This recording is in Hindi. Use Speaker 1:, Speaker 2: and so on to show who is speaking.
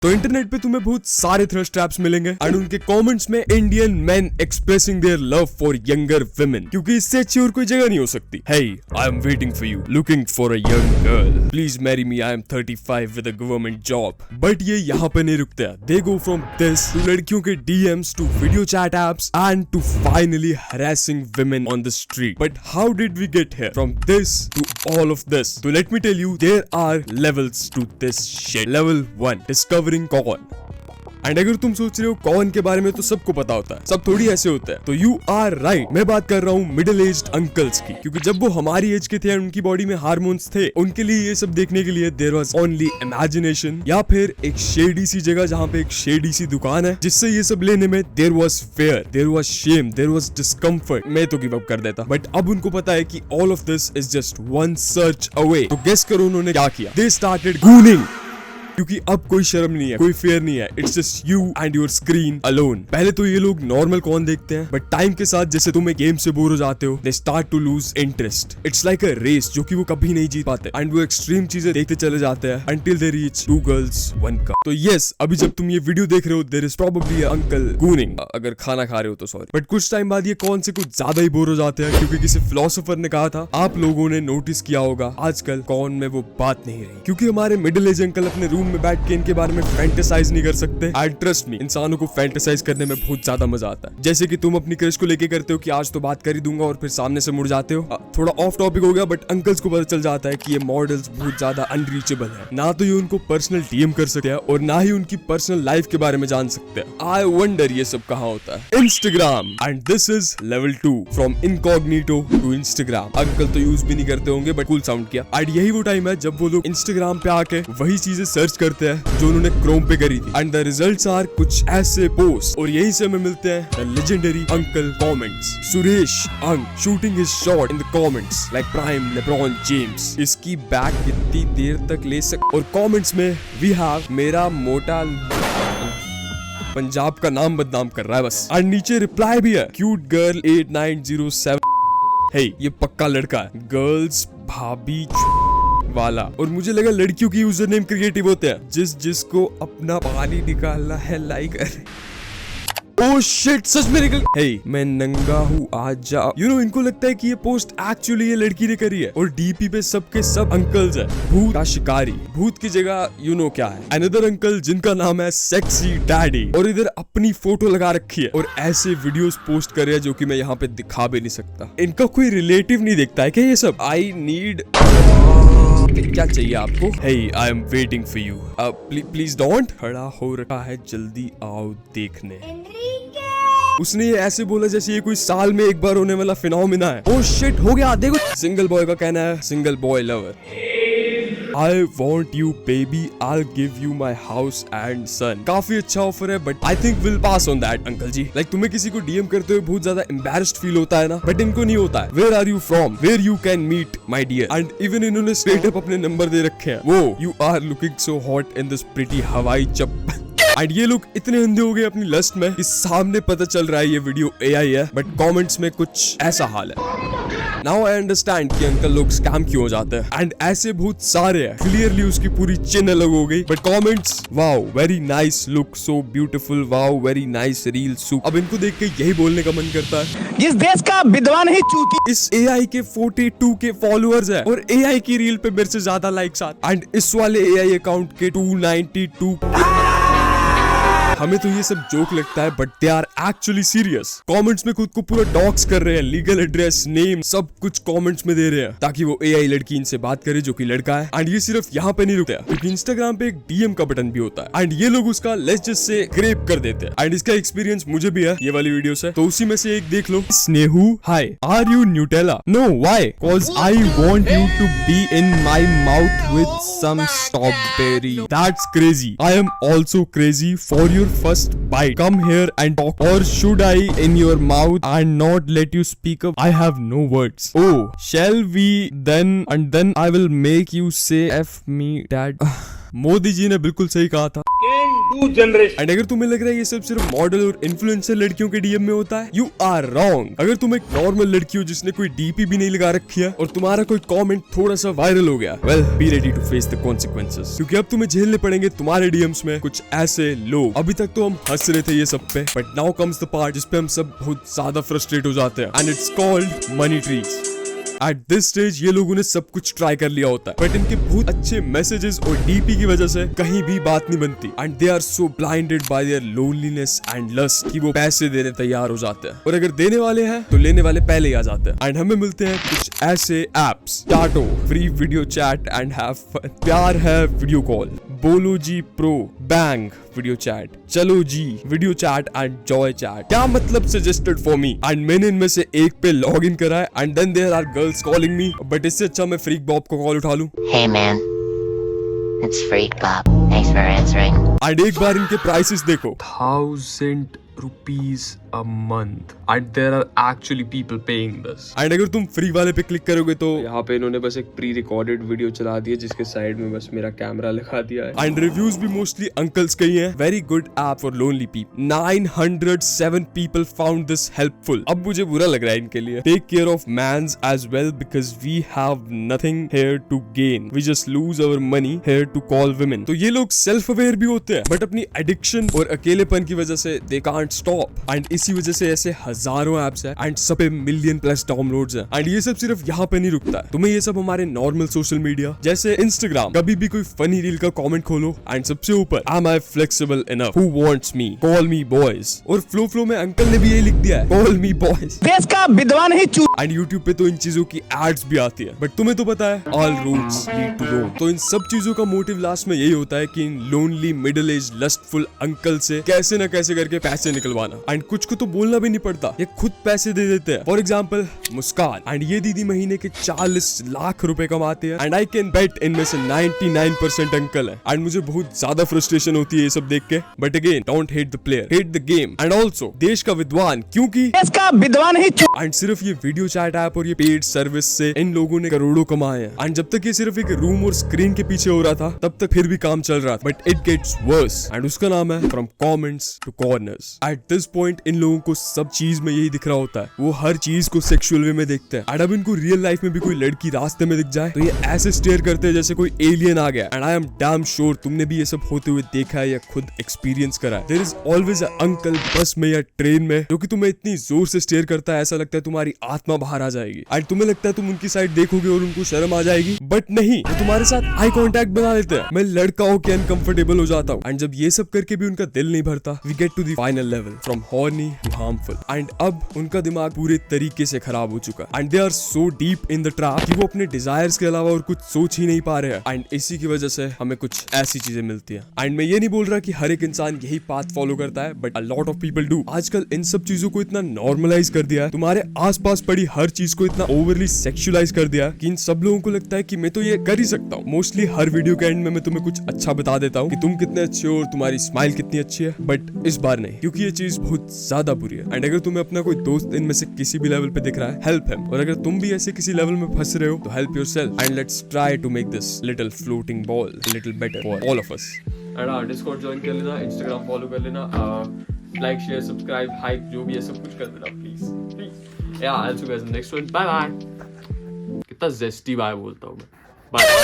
Speaker 1: तो इंटरनेट पे तुम्हें बहुत सारे थ्रस्ट ट्रैप्स मिलेंगे एंड उनके कमेंट्स में Indian main expressing their love for younger women, क्योंकि इससे अच्छी और कोई जगह नहीं हो सकती। Hey, I am waiting for you, looking for a young girl. Please marry me. I am 35 with a government job. But ये यहाँ पे नहीं रुकते हैं। They go from this to लड़कियों के DMs to video chat apps and to finally harassing women on the street. But how did we get here? From this to all of this. So let me tell you, there are levels to this shit. Level 1, discovering कौन। एंड अगर तुम सोच रहे हो कौन के बारे में तो सबको पता होता है, सब थोड़ी ऐसे होता है, तो यू आर राइट। मैं बात कर रहा हूँ मिडिल एज्ड अंकल्स की, क्योंकि जब वो हमारी एज के थे एंड उनकी बॉडी में हार्मोन्स थे, उनके लिए ये सब देखने के लिए देयर वाज ओनली इमेजिनेशन या फिर एक शेडी सी जगह जहाँ पे एक शेडी सी दुकान है, जिससे ये सब लेने में there was fear, there was shame, there was discomfort. मैं तो गिव अप कर देता, बट अब उनको पता है कि all of this is just one search away. तो गेस करो उन्होंने क्या किया? दे स्टार्टेड गूगलिंग, क्योंकि अब कोई शर्म नहीं है, कोई फेयर नहीं है, it's just you and your screen alone. पहले तो ये लोग नॉर्मल कौन देखते हैं, बट टाइम के साथ जैसे तुम एक गेम से बोर हो जाते हो, they start to lose interest. It's like a race जो कि वो कभी नहीं जीत पाते एंड वो एक्सट्रीम चीजें देखते चले जाते हैं until they reach 2 girls 1 cup. तो यस, अभी जब तुम ये वीडियो देख रहे हो, देयर इज प्रोबेबली अंकल गूनिंग, अगर खाना खा रहे हो तो सॉरी, बट कुछ टाइम बाद ये कौन से कुछ ज्यादा ही बोर हो जाते हैं, क्योंकि किसी फिलोसोफर ने कहा था, आप लोगों ने नोटिस किया होगा आजकल कौन में वो बात नहीं रही, क्योंकि हमारे मिडिल एज अंकल अपने रूम में बैठ के इनके बारे में फैंटेसाइज नहीं कर सकते। एंड ट्रस्ट मी, इंसानों को फैंटेसाइज करने में बहुत ज्यादा मजा आता है। जैसे कि तुम अपनी क्रश को लेके करते हो कि आज तो बात कर ही दूंगा और फिर सामने से मुड़ जाते हो। थोड़ा ऑफ टॉपिक हो गया, बट अंकल्स को पता चल जाता है कि ये मॉडल्स बहुत ज्यादा अनरीचेबल है, ना तो ये उनको पर्सनल डीएम कर सकते हैं और ना ही उनकी पर्सनल लाइफ के बारे में जान सकते हैं। आई वंडर ये सब कहाँ होता है? Instagram. And this is level 2, from incognito to Instagram. Uncle तो यूज भी नहीं करते होंगे, बट कूल साउंड किया। एंड यही वो टाइम है जब वो लोग इंस्टाग्राम पे आके वही चीजें सर्च करते हैं जो उन्होंने क्रोम पे करी थी, एंड द रिजल्ट्स आर कुछ ऐसे पोस्ट, और यही से हमें मिलते हैं the legendary uncle comments. Suresh अंक shooting his shot in the comments like prime LeBron James. इसकी बैक कितनी देर तक ले सक। और कमेंट्स में वी हैव मेरा मोटा पंजाब का नाम बदनाम कर रहा है बस। और नीचे रिप्लाई भी है, क्यूट गर्ल 8907। हे, ये पक्का लड़का है, गर्ल्स भाभी वाला। और मुझे लगा लड़कियों की यूजर नेम क्रिएटिव होते हैं, जिसको अपना पानी निकालना है लाइक। ओह शिट, सच में निकल। हे, मैं नंगा हूँ आजा। यू नो, इनको लगता है कि ये पोस्ट एक्चुअली ये लड़की ने करी है, और डीपी पे सबके सब अंकल्स है। भूत का शिकारी, भूत की जगह यू नो क्या है, अनदर अंकल जिनका नाम है सेक्सी डैडी, और इधर अपनी फोटो लगा रखी है और ऐसे वीडियोस पोस्ट कर रहे हैं जो कि मैं यहाँ पे दिखा भी नहीं सकता। इनका कोई रिलेटिव नहीं देखता है क्या ये सब? आई नीड, क्या चाहिए आपको? Hey, I am waiting for you. Please don't. खड़ा हो रखा है, जल्दी आओ देखने। उसने ये ऐसे बोला जैसे ये कोई साल में एक बार होने वाला फिनोमिना है। ओह शिट, हो गया। देखो, सिंगल बॉय का कहना है, single boy lover. I want you baby, I'll give you my house and son. काफी अच्छा ऑफर है, but I think we'll pass on that uncle ji. Like तुम्हें किसी को डीएम करते हुए बहुत ज्यादा embarrassed फील होता है ना, बट इनको नहीं होता है। Where are you from? Where you can meet my dear? And even इन्होंने straight up अपने नंबर दे रखे हैं। वो you are looking so hot in this pretty हवाई चप्पल। एंड ये लोग इतने अंधे हो गए अपनी लस्ट में कि सामने पता चल रहा है ये वीडियो एआई है, बट कमेंट्स में कुछ ऐसा हाल है। नाउ आई अंडरस्टैंड कि अंकल लोग स्कैम क्यों हो जाते हैं, एंड ऐसे बहुत सारे हैं। क्लियरली उसकी पूरी चिन अलग हो गई, but comments, wow very nice look, so beautiful, wow very nice reel soup. अब इनको देख के यही बोलने का मन करता है, जिस देश का विद्वान है चूती। इस एआई के 42 के फॉलोअर्स है, और एआई की रील पे मेरे से ज्यादा लाइक्स आते, एंड इस वाले एआई अकाउंट के 292। हमें तो ये सब जोक लगता है, but they are actually serious. Comments में खुद को पूरा डॉक्स कर रहे हैं, लीगल एड्रेस, नेम, सब कुछ कमेंट्स में दे रहे हैं, ताकि वो एआई लड़की इनसे बात करे जो कि लड़का है। एंड ये सिर्फ यहाँ पे नहीं रुकता, क्योंकि इंस्टाग्राम पे एक डीएम का बटन भी होता है, एंड ये लोग उसका लेट्स जस्ट से ग्रेप कर देते हैं। एंड इसका एक्सपीरियंस मुझे भी है ये वाली वीडियो से, तो उसी में से एक देख लो। Snehu, hi, are you Nutella? No, why? Cause I want you to be in my mouth with some strawberry. That's crazy. I am also crazy for your first bite. Come here and talk, or should I in your mouth and not let you speak up? I have no words. Oh, shall we then? And then I will make you say F me dad. Modi ji ने बिल्कुल सही कहा था। एंड अगर तुम्हें लग रहा है ये सब सिर्फ मॉडल और इन्फ्लुएंसर लड़कियों के डीएम में होता है, यू आर रॉन्ग। अगर तुम एक नॉर्मल लड़की हो जिसने कोई डीपी भी नहीं लगा रखी है और तुम्हारा कोई कमेंट थोड़ा सा वायरल हो गया, well be ready to face the consequences, क्योंकि अब तुम्हें झेलने पड़ेंगे तुम्हारे डीएम्स में कुछ ऐसे लोग। अभी तक तो हम हंस रहे थे ये सब पे, but now comes the part जिसपे हम सब बहुत ज्यादा फ्रस्ट्रेट हो जाते हैं, and it's called money trees. At this stage ये लोगों ने सब कुछ ट्राई कर लिया होता है, बट इनके बहुत अच्छे मैसेजेस और डीपी की वजह से कहीं भी बात नहीं बनती, and they are so blinded by their loneliness and lust कि वो पैसे देने तैयार हो जाते हैं, और अगर देने वाले हैं तो लेने वाले पहले ही आ जाते हैं। एंड हमें मिलते हैं कुछ ऐसे एप्स, टाटो free video chat and have fun, प्यार है वीडियो कॉल, बोलो जी प्रो, बैंग वीडियो चैट, चलो जी video chat and joy chat. क्या मतलब सजेस्टेड फॉर मी, एंड मैंने इनमें से एक पे लॉग इन करा है, and then there are girls calling me, but इससे अच्छा मैं फ्रीक बॉब को कॉल उठा लूं।
Speaker 2: Hey man, it's Freak Bob. Thanks for answering.
Speaker 1: And एक बार इनके प्राइसेस देखो, 1000 rupees a month, and there are actually people paying this. And अगर तुम फ्री वाले पे क्लिक करोगे तो यहाँ पे इन्होंने बस एक प्री रिकॉर्डेड वीडियो चला दी है जिसके साइड में बस मेरा कैमरा लगा दिया है, एंड रिव्यूज भी मोस्टली अंकल्स के ही हैं। Very good app for lonely people, 907 people found this helpful। अब मुझे बुरा लग रहा है इनके लिए। Take care of mans as well because we have nothing here to gain, we just lose our money here to call women. तो ये लोग सेल्फ अवेयर भी होते हैं, बट अपनी एडिक्शन और अकेलेपन की वजह से दे कांट स्टॉप, एंड इसी वजह से ऐसे हजारों एप्स है, एंड सब पे मिलियन प्लस डाउनलोड्स है। एंड ये सब सिर्फ यहाँ पे नहीं रुकता है, तुम्हें ये सब हमारे नॉर्मल सोशल मीडिया जैसे इंस्टाग्राम, कभी भी कोई फनी रील का कमेंट खोलो एंड सबसे ऊपर am I flexible enough, who wants me, call me boys, और फ्लो में अंकल ने भी यही लिख दिया है, कॉल मी बॉयज।
Speaker 3: देश का विद्वान ही चू।
Speaker 1: एंड यूट्यूब पे तो इन चीजों की एड्स भी आती है, बट तुम्हें तो पता है ऑल रूट्स लीड टू रोम। तो इन सब चीजों का मोटिव लास्ट में यही होता है कि इन lonely middle age lustful uncle से कैसे न कैसे करके पैसे निकलवाना, एंड कुछ को तो बोलना भी नहीं पड़ता, ये खुद पैसे दे देते हैं। फॉर एग्जाम्पल मुस्कान, एंड ये दीदी महीने के 40 लाख रुपए कमाते हैं, एंड आई कैन बेट इनमें से 99% अंकल है, एंड मुझे बहुत ज्यादा फ्रस्ट्रेशन होती है ये सब देख के, but again don't hate the player, hate the game, and also देश का विद्वान, क्योंकि
Speaker 3: देश का विद्वान ही चू।
Speaker 1: एंड सिर्फ ये वीडियो चैट ऐप और ये पेड सर्विस से इन लोगों ने करोड़ों कमाए हैं, एंड जब तक ये सिर्फ एक रूम और स्क्रीन के पीछे हो रहा था तब तक फिर भी काम चल रहा था, but it gets worse, and उसका नाम है from comments to corners. At this point इन लोगों को सब चीज में यही दिख रहा होता है, वो हर चीज को सेक्सुअल वे में देखते हैं, एंड अब इनको रियल लाइफ में भी कोई लड़की रास्ते में दिख जाए तो ये ऐसे स्टेयर करते हैं जैसे कोई एलियन आ गया। And I am damn sure तुमने भी ये सब होते हुए देखा है या खुद एक्सपीरियंस करा है। There is always a uncle bus में या ट्रेन में जो कि तुम्हें इतनी जोर से स्टेयर करता है ऐसा लगता है तुम्हारी आत्मा बाहर आ जाएगी, एंड तुम्हें लगता है तुम उनकी साइड देखोगे और उनको शर्म आ जाएगी, बट नहीं, वो तुम्हारे साथ आई कांटेक्ट बना लेते हैं। मैं लड़का होकर अनकंफर्टेबल हो जाता हूँ, एंड जब ये सब करके भी उनका दिल नहीं भरता, we get to the final level from horny to harmful, and अब उनका दिमाग पूरे तरीके से खराब हो चुका है, and they are so deep in the trap कि वो अपने डिजायर्स के अलावा और कुछ सोच ही नहीं पा रहे हैं, एंड इसी की वजह से हमें कुछ ऐसी चीजें मिलती हैं। एंड मैं ये नहीं बोल रहा कि हर एक इंसान यही पाथ फॉलो करता है, but a lot of people do. आजकल इन सब चीजों को इतना नॉर्मलाइज कर दिया है, तुम्हारे आसपास पड़ी हर चीज को इतना ओवरली सेक्सुअलाइज कर दिया कि इन सब लोगों को लगता है कि मैं तो ये कर ही सकता हूँ। मोस्टली हर वीडियो के एंड में मैं तुम्हें कुछ अच्छा बता देता हूँ कि तुम कितने अच्छे हो और तुम्हारी स्माइल कितनी अच्छी है, बट इस बार नहीं, क्योंकि ये चीज बहुत ज्यादा बुरी है। एंड अगर तुम्हें अपना कोई दोस्त इनमें से किसी भी लेवल पे दिख रहा है, हेल्प हिम, और अगर तुम भी ऐसे किसी लेवल में फंस रहे हो तो help yourself, and let's try to make this little floating ball little better for all of us. And Discord join कर लेना, इंस्टाग्राम फॉलो कर लेना, लाइक शेयर सब्सक्राइब हाइप जो भी है सब कुछ कर देना please. Yeah I will see you guys in next one, bye bye. कितना जेस्टी बाय बोलता हूँ मैं, बाय।